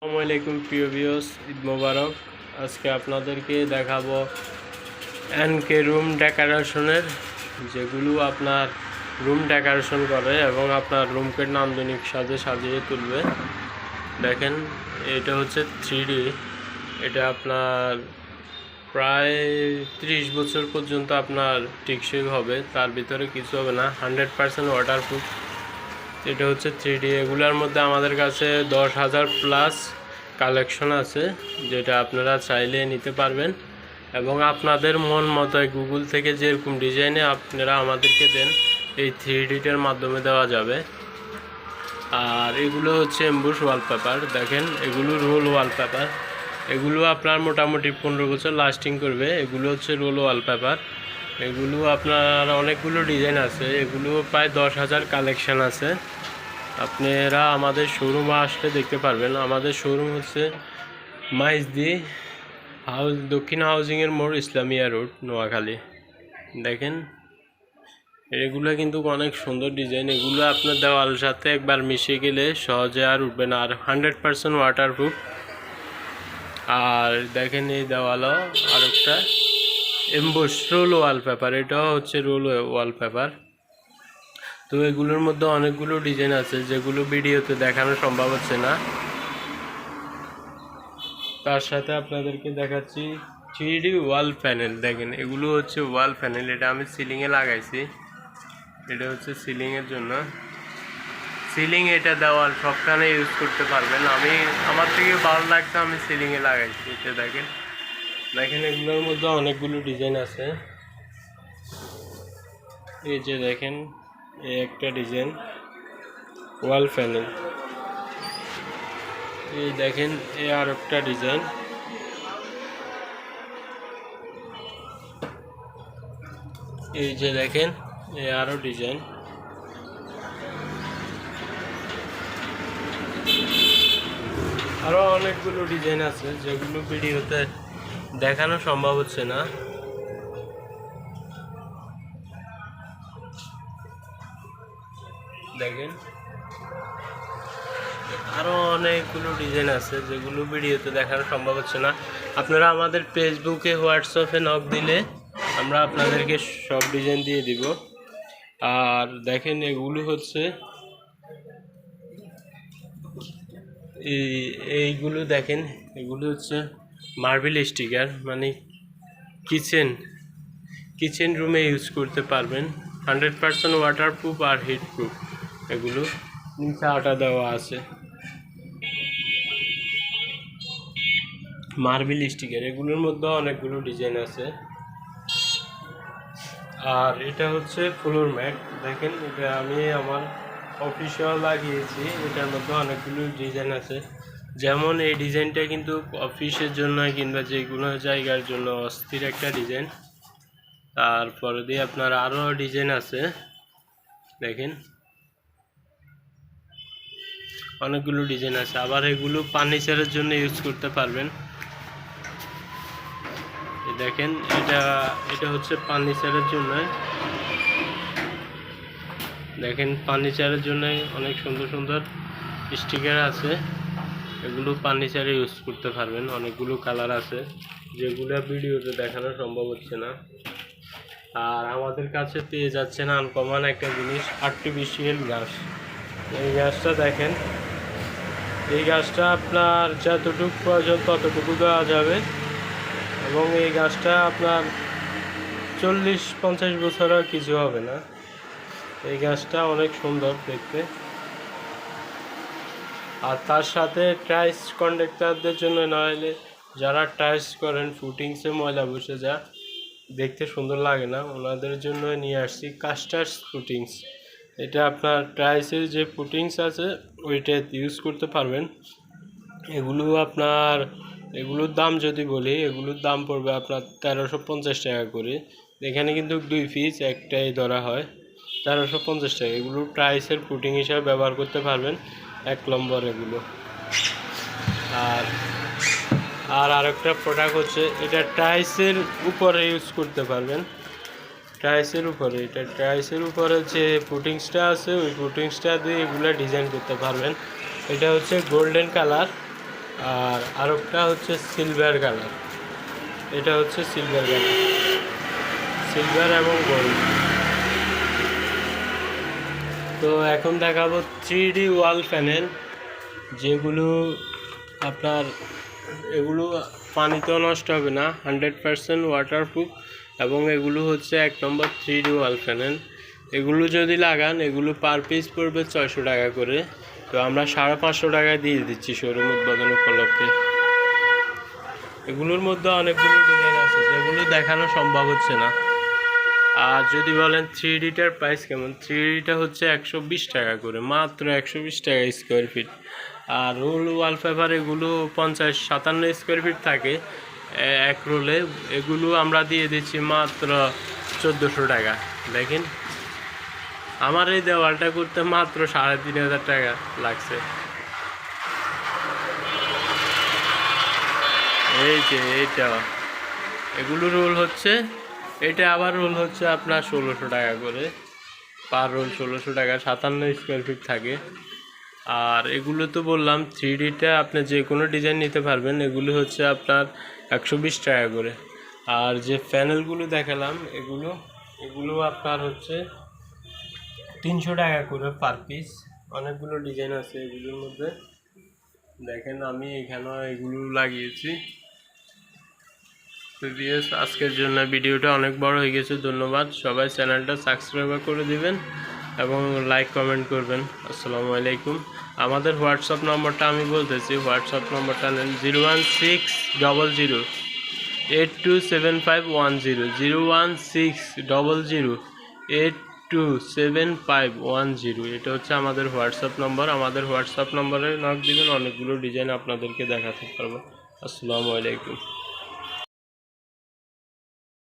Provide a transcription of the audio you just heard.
আসসালামু আলাইকুম প্রিয় ভিউয়ার্স, ঈদ মোবারক। আজকে আপনাদেরকে দেখাবো এনকে রুম ডেকোরেশনের, যেগুলো আপনার রুম ডেকোরেশন করে এবং আপনার রুমকে নান্দনিক সাজে সাজিয়ে তুলবে। দেখেন, এটা হচ্ছে 3D। এটা আপনার প্রায় 30 বছর পর্যন্ত আপনার টেকসই হবে, তার ভিতরে কিছু হবে না, 100% ওয়াটারপ্রুফ। এটা হচ্ছে 3D। এগুলোর মধ্যে আমাদের কাছে 10,000 প্লাস কালেকশন আছে, যেটা আপনারা চাইলে নিতে পারবেন এবং আপনাদের মন মতো গুগল থেকে যেরকম ডিজাইনে আপনারা আমাদেরকে দেন, এই 3Dটার মাধ্যমে দেওয়া যাবে। আর এগুলো হচ্ছে এমবুশ ওয়ালপেপার। দেখেন, এগুলো রোল ওয়ালপেপার। এগুলো আপনার মোটামুটি 15 বছর লাস্টিং করবে। এগুলো হচ্ছে রোল ওয়ালপেপার। এগুলো আপনার অনেকগুলো ডিজাইন আছে, এগুলো প্রায় 10,000 কালেকশন আছে। আপনারা আমাদের শোরুমে আসলে দেখতে পারবেন। আমাদের শোরুম হচ্ছে মাইজদি দক্ষিণ হাউজিংয়ের মোড়, ইসলামিয়া রোড, নোয়াখালী। দেখেন, এগুলো কিন্তু অনেক সুন্দর ডিজাইন। এগুলো আপনার দেওয়াল সাথে একবার মিশে গেলে সহজে আর উঠবে না, আর 100% ওয়াটারপ্রুফ। আর দেখেন, এই দেওয়ালও আরেকটা এমবস রোল ওয়ালপেপার। এটাও হচ্ছে রোল ওয়ালপেপার। তো এগুলোর মধ্যে অনেকগুলো ডিজাইন আছে, যেগুলো ভিডিওতে দেখানো সম্ভব হচ্ছে না। তার সাথে আপনাদেরকে দেখাচ্ছি 3D ওয়াল প্যানেল। দেখেন, এগুলো হচ্ছে ওয়াল প্যানেল। এটা আমি সিলিংয়ে লাগাইছি। এটা হচ্ছে সিলিংয়ের জন্য। সিলিং, এটা দেওয়াল সবখানে ইউজ করতে পারবেন। আমার থেকে ভালো লাগছে, আমি সিলিংয়ে লাগাইছি। এটা দেখেন, এগুলোর মধ্যে অনেকগুলো ডিজাইন আছে। এই যে দেখেন, এই একটা ডিজাইন ওয়াল প্যানেল। এই দেখেন, এই আর একটা ডিজাইন। এই যে দেখেন, এই আরো ডিজাইন। আরো অনেকগুলো ডিজাইন আছে, যেগুলো ভিডিওতে দেখানো সম্ভব হচ্ছে না। দেখেন, আরো অনেকগুলো ডিজাইন আছে, যেগুলো ভিডিওতে দেখানো সম্ভব হচ্ছে না। আপনারা আমাদের ফেসবুকে, হোয়াটসঅ্যাপে নক দিলে আমরা আপনাদেরকে সব ডিজাইন দিয়ে দিব। আর দেখেন, এগুলো হচ্ছে এইগুলো দেখেন, এগুলো হচ্ছে মার্বেল স্টিকার, মানে কিচেন রুমে ইউজ করতে পারবেন। 100% ওয়াটারপ্রুফ আর হিটপ্রুফ। এগুলো নিচে আটা দেওয়া আছে। মার্বেল স্টিকার, এগুলোর মধ্যে অনেকগুলো ডিজাইন আছে। আর এটা হচ্ছে ফ্লোর ম্যাট। দেখেন, এটা আমি আমার অফিসেও লাগিয়েছি। এটার মধ্যে অনেকগুলো ডিজাইন আছে। যেমন এই ডিজাইনটা কিন্তু অফিসের জন্য কিংবা যে কোনো জায়গার জন্য অস্থির একটা ডিজাইন। তারপরে দিয়ে আপনার আরও ডিজাইন আছে। দেখেন, অনেকগুলো ডিজাইন আছে। আবার এগুলো ফার্নিচারের জন্য ইউজ করতে পারবেন। দেখেন, এটা হচ্ছে ফার্নিচারের জন্য। দেখেন, ফার্নিচারের জন্য অনেক সুন্দর সুন্দর স্টিকার আছে। এগুলো ফার্নিচারে ইউজ করতে পারবেন। অনেকগুলো কালার আছে, যেগুলো ভিডিওতে দেখানো সম্ভব হচ্ছে না। আর আমাদের কাছে পেয়ে যাচ্ছেন আনকমন একটা জিনিস, আর্টিফিশিয়াল ঘাস। এই ঘাসটা দেখেন, এই গাছটা আপনার যতটুকু প্রয়োজন ততটুকু দেওয়া যাবে এবং এই গাছটা আপনার 40-50 বছরও কিছু হবে না। এই গাছটা অনেক সুন্দর দেখতে। আর তার সাথে টাইলস কন্ডাক্টরদের জন্য, নইলে যারা টাইলস করেন ফুটিংসে ময়লা বসে যা দেখতে সুন্দর লাগে না, ওনাদের জন্য নিয়ে আসছি কাস্টার্স ফুটিংস। এটা আপনার টাইলসের যে ফুটিংস আছে ওইটা ইউজ করতে পারবেন। এগুলোর দাম যদি বলি, এগুলোর দাম পড়বে আপনার 1350 টাকা করে। এখানে কিন্তু 2 পিস একটাই ধরা হয়, 1350 টাকা। এগুলো টাইলসের ফুটিং হিসাবে ব্যবহার করতে পারবেন, 1 নম্বর এগুলো। আর আরেকটা প্রোডাক্ট হচ্ছে, এটা টাইলসের উপরে ইউজ করতে পারবেন। টাইলসের উপরে, এটা টাইলসের উপরে যে ফুটিংসটা আছে ওই ফুটিংসটা দিয়ে এগুলো ডিজাইন করতে পারবেন। এটা হচ্ছে গোল্ডেন কালার। আর আরেকটা হচ্ছে সিলভার কালার, এটা হচ্ছে সিলভার কালার, সিলভার এবং গোল্ড। তো এখন দেখাবো 3D ওয়াল প্যানেল, যেগুলো আপনার এগুলো পানিতেও নষ্ট হবে না, 100% ওয়াটারপ্রুফ, এবং এগুলো হচ্ছে 1 নম্বর 3D ওয়াল প্যানেল। এগুলো যদি লাগান এগুলো পার পিস পড়বে 600 টাকা করে। তো আমরা 550 টাকায় দিয়ে দিচ্ছি শোরুম উদ্বোধন উপলক্ষে। এগুলোর মধ্যে অনেকগুলো ডিজাইন আছে যেগুলো দেখানো সম্ভব হচ্ছে না। আর যদি বলেন 3Dটার প্রাইস কেমন, 3Dটা হচ্ছে 120 টাকা করে, মাত্র 120 টাকা স্কোয়ার ফিট। আর রোল ওয়ালপেপার এগুলো 50-57 স্কোয়ার ফিট থাকে এক রোলে, এগুলো আমরা দিয়ে দিচ্ছি মাত্র 1400 টাকা। দেখেন আমার এই দেওয়ালটা করতে মাত্র 3500 টাকা লাগছে। এই যে এইটা, এগুলো রোল হচ্ছে, এটা আবার রোল হচ্ছে আপনার 1600 টাকা করে, পার রোল 1600 টাকা, 57 স্কোয়ার ফিট থাকে। আর এগুলো তো বললাম 3Dটা আপনি যে কোনো ডিজাইন নিতে পারবেন, এগুলো হচ্ছে আপনার 120 টাকা করে। আর যে প্যানেলগুলো দেখালাম এগুলো এগুলো আপনার হচ্ছে 300 টাকা করে পার পিস। অনেকগুলো ডিজাইন আছে এগুলোর মধ্যে, দেখেন আমি এখানে এগুলো লাগিয়েছি। আজকের জন্য ভিডিওটা অনেক বড় হয়ে গেছে, ধন্যবাদ। সবাই চ্যানেলটা সাবস্ক্রাইব করে দিবেন এবং লাইক কমেন্ট করবেন। আসসালামু আলাইকুম। আমাদের হোয়াটসঅ্যাপ নম্বরটা আমি বলতেছি, হোয়াটসঅ্যাপ নম্বরটা নেন 01600827510, 01600827510। এটা হচ্ছে আমাদের হোয়াটসঅ্যাপ নম্বর। আমাদের হোয়াটসঅ্যাপ নম্বরে নক দিবেন, অনেকগুলো ডিজাইন আপনাদেরকে দেখাতে পারবো। আসসালামু আলাইকুম।